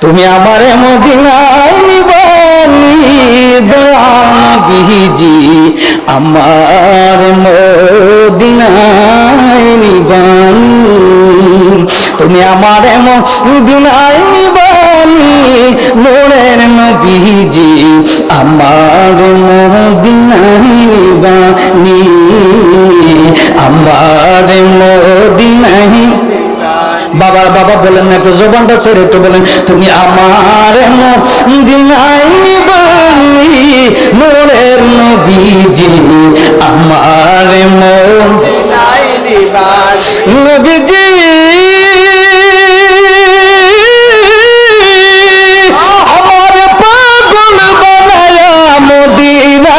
তুমি আমার মদিনায় নিবানি দয়াল নবীজি আমার মদিনায় নিবানি তুমি আমার মদিনায় নিবানি নূরের নবীজি আমার মদিনায় নিবানি আমার মদিনায় বাবার বাবা বলেন না একটু জবানটা ছেড়ে একটু বলেন তুমি আমার মদিনায় নিবানি নূরের নবীজি আমার মদিনায় নিবানি নবীজি আমার পাগল বানায়া মদিনা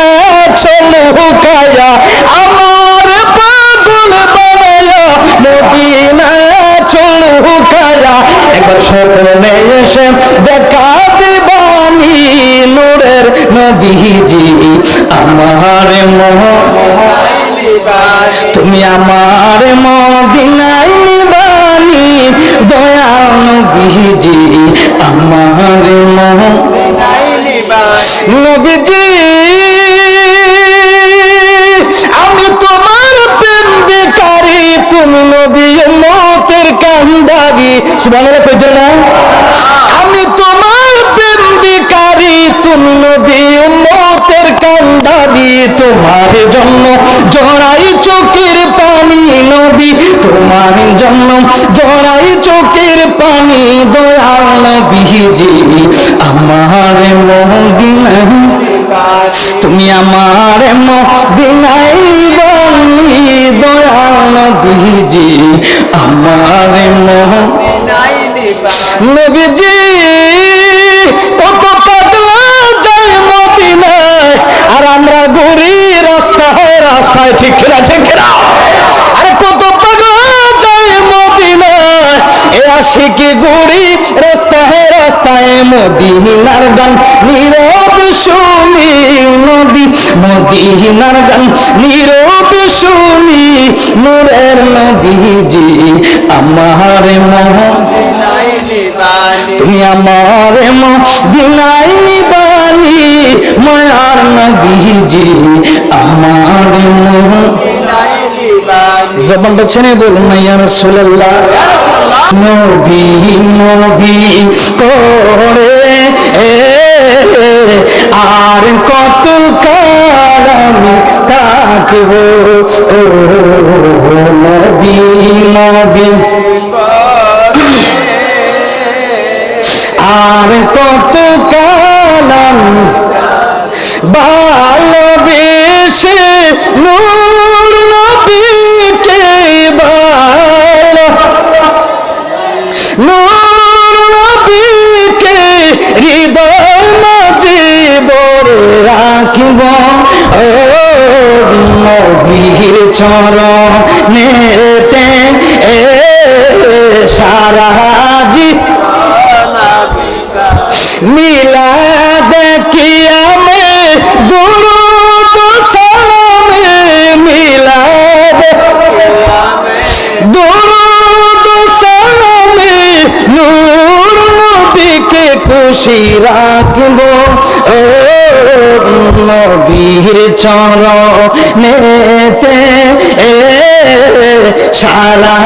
চলো কায়া আমার পাগল বানায়া মদিনা একবার স্বপ্নে এসে দেখা দিবানি নূরের নবীজি আমার তুমি আমার মদিনায় নিবানি দয়াল নবীজি আমার নবীজি আমি তোমার প্রেম বেকারি তুমি নবী উম্মতের কান্দারি সুবহানাল্লাহ কইতে না আমি তোমার প্রেম বেকারি তুমি নবী উম্মতের কান্দারি তোমার জন্য জড়াই চোখের পানি নবী তোমার জন্য জড়াই চোখের পানি দয়াল নবীজি আমার মদিনায় তুমি আমার মদিনায় নিবানি দয়াল নবীজি আমার মদিনায় নিবানি নবীজি কত পাগলা যায় মদিনায় আর আমরা ঘুরি রাস্তায় রাস্তায় ঠিক কিনা ঠিক কিনা আরে কত পাগলা যায় মদিনায় এ আশিকি ঘুরি রাস্তায় রাস্তায় মদিনার গান নীরবে শুনি নবী মদিনার গান নীরবে শুনি নূরের নবীজি আমার মদিনায় নিবানি তুমি আমার মদিনায় নিবানি মায়ার নবীজি আমার মদিনায় নিবানি জবান বচনে বলুন না ইয়া রাসূলুল্লাহ নবী নবী করে আর কত কাল আমি থাকব ও নবী নবী আর কত কাল আমি ভালোবেসে নূর নবীকে নূর নবীকে হৃদয় মাঝে ভরে রাখিব ও নবীর চরণেতে সারা মিলা দেখি আমি দুরূদ সালামে মিলা দুরূদ সালামে নূর নবীকে খুশি রাখব ও নবীর চরণেতে সারা